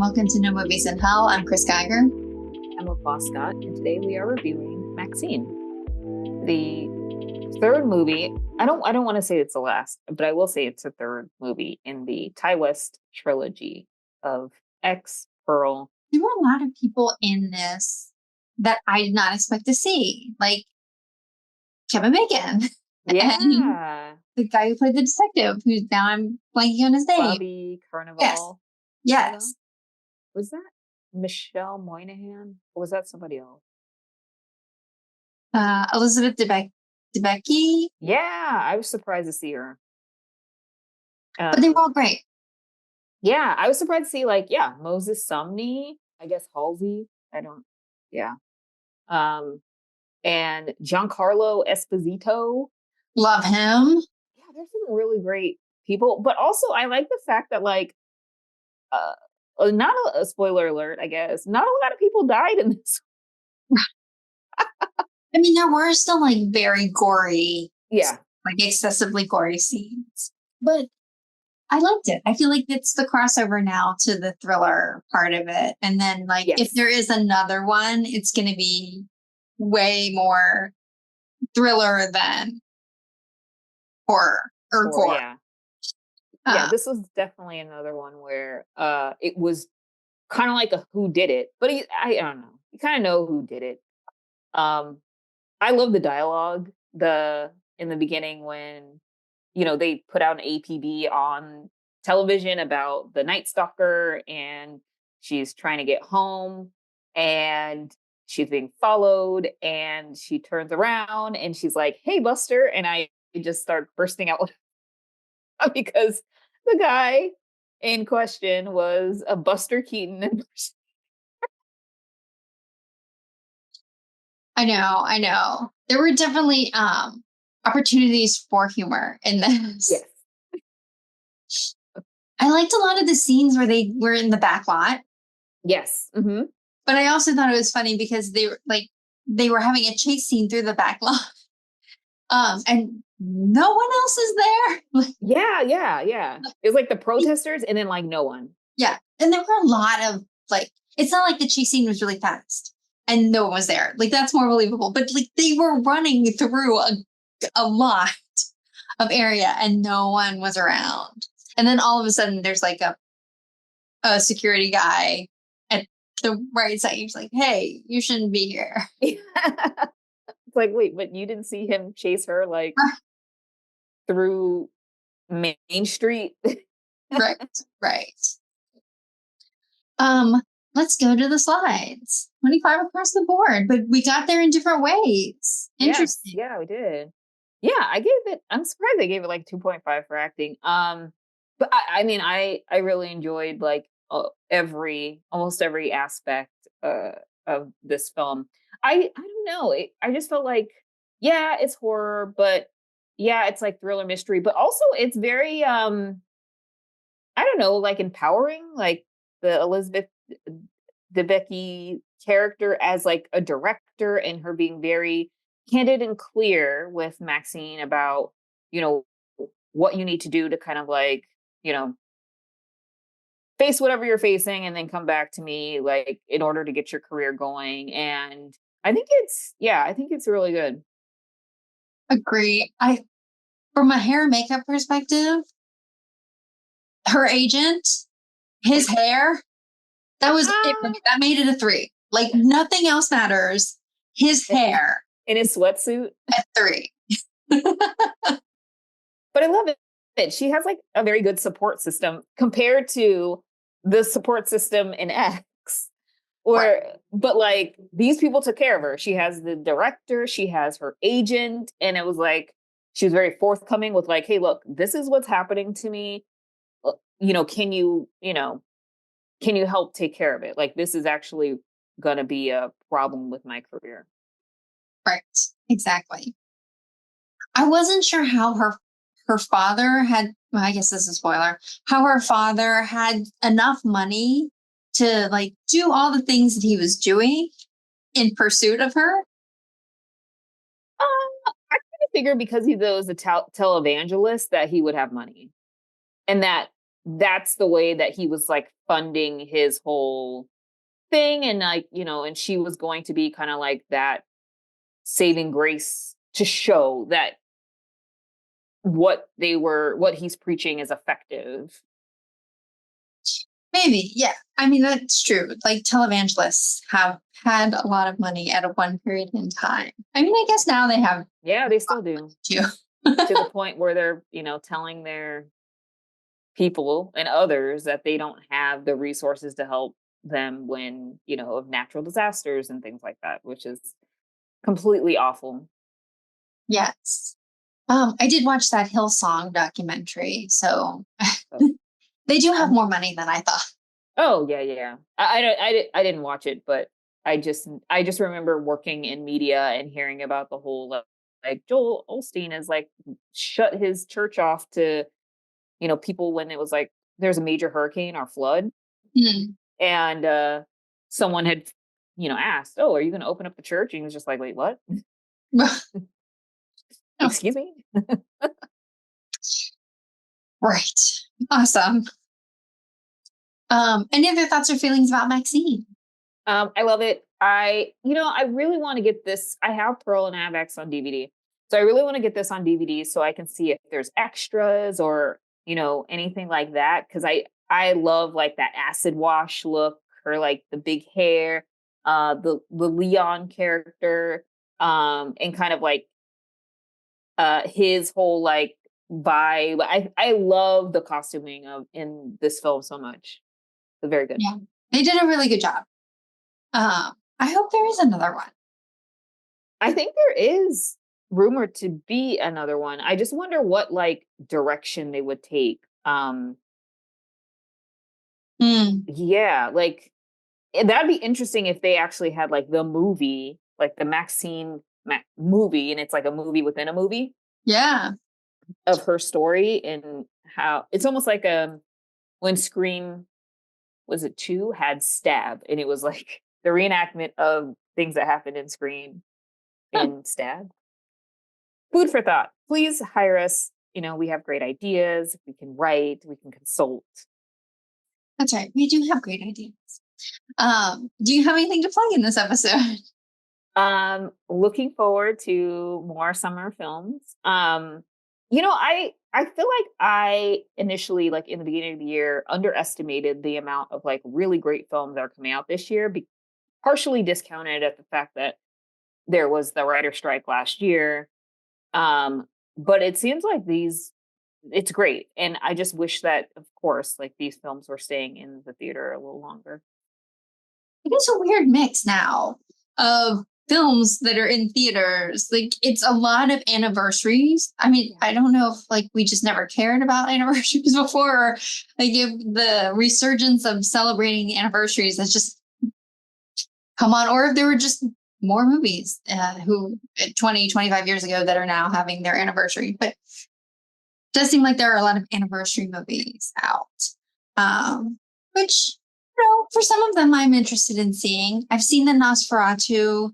welcome to No Movies in Hell. I'm Chris Geiger. I'm with Scott, and today we are reviewing Maxxxine, the third movie. I don't want to say it's the last, but I will say it's the third movie in the Ty West trilogy of X, Pearl. There were a lot of people in this that I did not expect to see, like Kevin Bacon. Yeah. And the guy who played the detective, who now I'm blanking on his name. Bobby Carnival. Yes. Was that Michelle Moynihan? Or was that somebody else? Elizabeth Debicki. Yeah, I was surprised to see her. But they were all great. Yeah, I was surprised to see, Moses Sumney, I guess Halsey. And Giancarlo Esposito. Love him. Yeah, there's some really great people. But also, I like the fact that, not a spoiler alert, I guess, not a lot of people died in this. I mean, there were still, very gory, yeah, excessively gory scenes. But I liked it. I feel like it's the crossover now to the thriller part of it. And then, yes. if there is another one, it's going to be way more thriller than horror or gore. Yeah, this was definitely another one where it was kind of like a who did it, but I don't know. You kind of know who did it. I love the dialogue in the beginning when they put out an APB on television about the Night Stalker, and she's trying to get home and she's being followed, and she turns around and she's like, "Hey, Buster," and I just start bursting out because the guy in question was a Buster Keaton. I know. There were definitely opportunities for humor in this. Yes. I liked a lot of the scenes where they were in the back lot. Yes. Mm-hmm. But I also thought it was funny because they were having a chase scene through the back lot. And no one else is there. Yeah. It was like the protesters and then no one. Yeah. And there were a lot of it's not like the chase scene was really fast and no one was there. That's more believable. But they were running through a lot of area and no one was around. And then all of a sudden there's a security guy at the right side. He's like, "Hey, you shouldn't be here." It's like, wait, but you didn't see him chase her through Main Street? Right. Let's go to the slides. 25 across the board, but we got there in different ways. Interesting. Yes, yeah, we did. Yeah, I'm surprised they gave it 2.5 for acting. But I really enjoyed almost every aspect of this film. I don't know. I just felt it's horror, but yeah, it's thriller mystery, but also it's very I don't know, empowering, the Elizabeth Debicki character as a director, and her being very candid and clear with Maxxxine about what you need to do to kind of face whatever you're facing and then come back to me in order to get your career going. And I think it's really good. Agree. From a hair and makeup perspective, her agent, his hair, that was it. That made it a 3. Nothing else matters. His hair in his sweatsuit at 3. But I love it. She has a very good support system compared to the support system in X, but these people took care of her. She has the director, she has her agent, and it was she was very forthcoming with "Hey, look, this is what's happening to me. Can you help take care of it? This is actually going to be a problem with my career." Right. Exactly. I wasn't sure how her father had, well, I guess this is a spoiler, how her father had enough money to do all the things that he was doing in pursuit of her. I kind of figured because he was a televangelist that he would have money, and that that's the way that he was like funding his whole thing. And like, you know, and she was going to be kind of like that saving grace to show that what he's preaching is effective. Maybe, yeah. I mean, that's true. Like televangelists have had a lot of money at a one period in time. I mean, I guess now they have. Yeah, they still do. Too. To the point where they're, you know, telling their people and others that they don't have the resources to help them when, you know, of natural disasters and things like that, which is completely awful. Yes. I did watch that Hillsong documentary, so they do have more money than I thought. Oh yeah. I didn't watch it, but I just remember working in media and hearing about the whole like Joel Osteen is like shut his church off to, you know, people when it was like there's a major hurricane or flood. And someone had, you know, asked, "Oh, are you going to open up the church?" And he was just like, "Wait, what?" Excuse me. Right. Awesome. Any other thoughts or feelings about Maxxxine? I love it. I really want to get this. I have Pearl and Avex on DVD. So I really want to get this on DVD so I can see if there's extras or, you know, anything like that. Cause I love like that acid wash look or like the big hair, the Leon character, and kind of like, his whole like vibe. I love the costuming in this film so much. It's very good. Yeah, they did a really good job. I hope there is another one. I think there is rumored to be another one. I just wonder what like direction they would take. Yeah, like that'd be interesting if they actually had like the movie, like the Maxxxine movie, and it's like a movie within a movie. Yeah. Of her story and how it's almost like when Scream was it 2 had Stab, and it was like the reenactment of things that happened in Scream in Stab. Food for thought. Please hire us. You know, we have great ideas. We can write. We can consult. That's right. We do have great ideas. Do you have anything to plug in this episode? Looking forward to more summer films. You know, I feel like I initially, like in the beginning of the year, underestimated the amount of like really great films that are coming out this year, partially discounted at the fact that there was the writer strike last year. But it seems like it's great. And I just wish that, of course, like these films were staying in the theater a little longer. It is a weird mix now of films that are in theaters. Like it's a lot of anniversaries. I mean, I don't know if like we just never cared about anniversaries before, or like if the resurgence of celebrating anniversaries has just come on, or if there were just more movies who 20, 25 years ago that are now having their anniversary. But it does seem like there are a lot of anniversary movies out, which, you know, for some of them I'm interested in seeing. I've seen the Nosferatu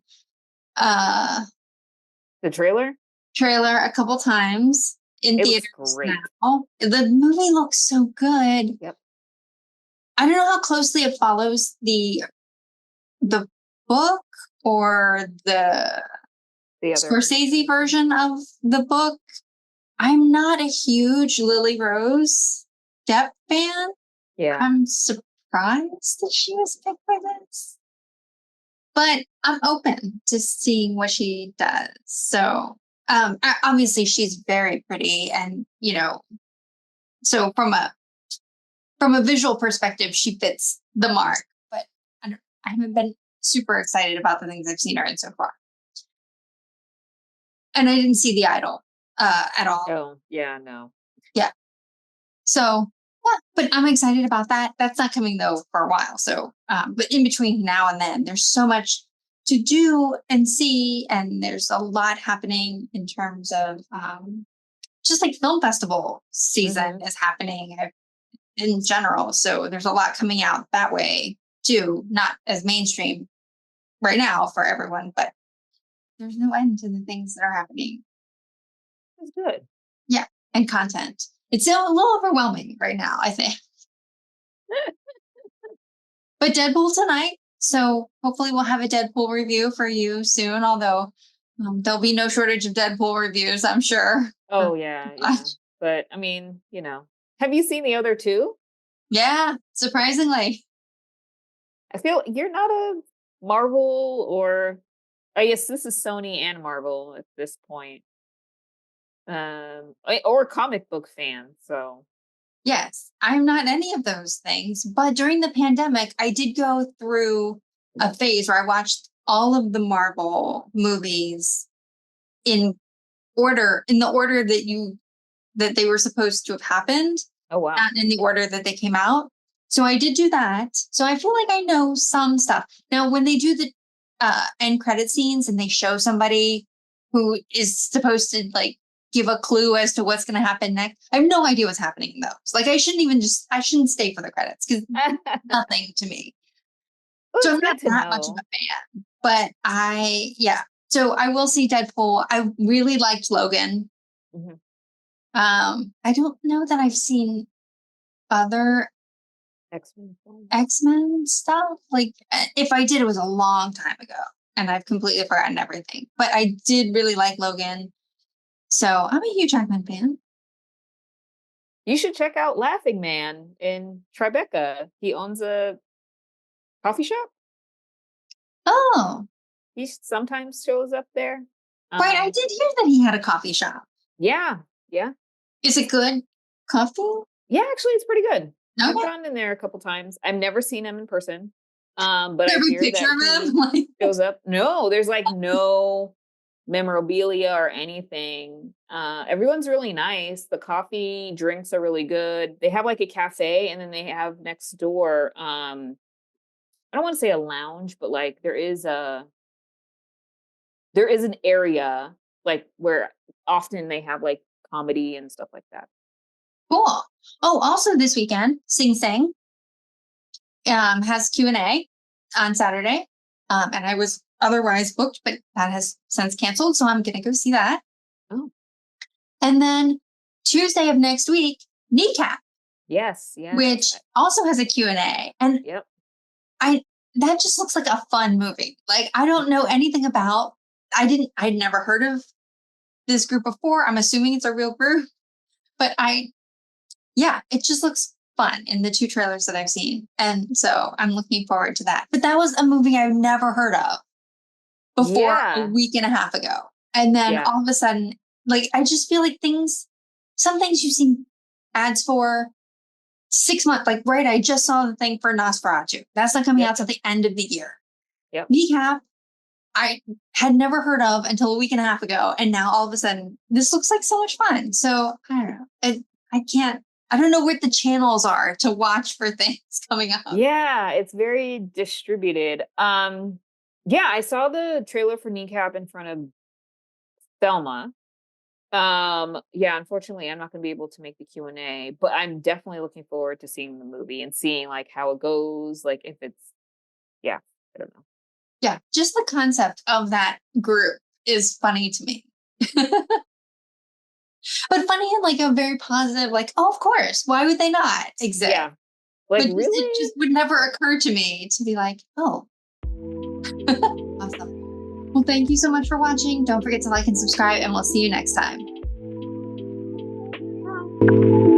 the trailer a couple times in theaters great. now. The movie looks so good. Yep. I don't know how closely it follows the book or the Scorsese version of the book. I'm not a huge Lily Rose Depp fan. Yeah. I'm surprised that she was picked for this. But I'm open to seeing what she does. So obviously she's very pretty, and you know, so from a visual perspective, she fits the mark. But I haven't been super excited about the things I've seen her in so far. And I didn't see The Idol at all. Oh, yeah, no. Yeah. So yeah, but I'm excited about that. That's not coming though for a while. So, but in between now and then, there's so much to do and see, and there's a lot happening in terms of just like film festival season is happening in general. So there's a lot coming out that way too, not as mainstream right now for everyone, but there's no end to the things that are happening. It's good. Yeah, and content. It's a little overwhelming right now, I think. But Deadpool tonight, so hopefully we'll have a Deadpool review for you soon, although there'll be no shortage of Deadpool reviews, I'm sure. Oh, yeah. But, I mean, have you seen the other two? Yeah, surprisingly. I feel you're not a Marvel or... I guess this is Sony and Marvel at this point. Or comic book fan, so... Yes, I'm not any of those things. But during the pandemic, I did go through a phase where I watched all of the Marvel movies in the order that they were supposed to have happened. Oh, wow. Not in the order that they came out. So I did do that. So I feel like I know some stuff. Now, when they do the end credit scenes and they show somebody who is supposed to like give a clue as to what's going to happen next, I have no idea what's happening in those. Like I shouldn't stay for the credits because nothing to me. Well, so I'm not that much of a fan, but so I will see Deadpool. I really liked Logan. Mm-hmm. I don't know that I've seen other X-Men stuff. Like if I did, it was a long time ago and I've completely forgotten everything, but I did really like Logan. So I'm a huge X-Men fan. You should check out Laughing Man in Tribeca. He owns a coffee shop. Oh. He sometimes shows up there. Right, I did hear that he had a coffee shop. Yeah. Is it good coffee? Yeah, actually, it's pretty good. Okay. I've gone in there a couple times. I've never seen him in person. But Every I hear picture that of him shows up. No, there's like no memorabilia or anything. Everyone's really nice. The coffee drinks are really good. They have like a cafe, and then they have next door. I don't want to say a lounge, but like there is an area like where often they have like comedy and stuff like that. Cool. Oh, also this weekend, Sing Sang has Q&A on Saturday. And I was otherwise booked, but that has since canceled. So I'm going to go see that. Oh. And then Tuesday of next week, Kneecap. Yes. Which also has a Q&A. And yep. that just looks like a fun movie. Like, I don't know anything about, I'd never heard of this group before. I'm assuming it's a real group, but it just looks fun in the 2 trailers that I've seen. And so I'm looking forward to that. But that was a movie I've never heard of before a week and a half ago. And then all of a sudden, like, I just feel like some things you've seen ads for 6 months. Like, right, I just saw the thing for Nosferatu. That's not coming out till the end of the year. Yep. Kneecap, I had never heard of until a week and a half ago. And now all of a sudden, this looks like so much fun. So I don't know. I don't know what the channels are to watch for things coming up. Yeah, it's very distributed. I saw the trailer for Kneecap in front of Thelma. Unfortunately, I'm not going to be able to make the Q&A, but I'm definitely looking forward to seeing the movie and seeing like how it goes. Like if it's, I don't know. Yeah, just the concept of that group is funny to me. But funny in like a very positive, like, oh, of course, why would they not exist? Yeah. Like, but really? It just would never occur to me to be like, oh. Awesome. Well, thank you so much for watching. Don't forget to like and subscribe, and we'll see you next time. Bye.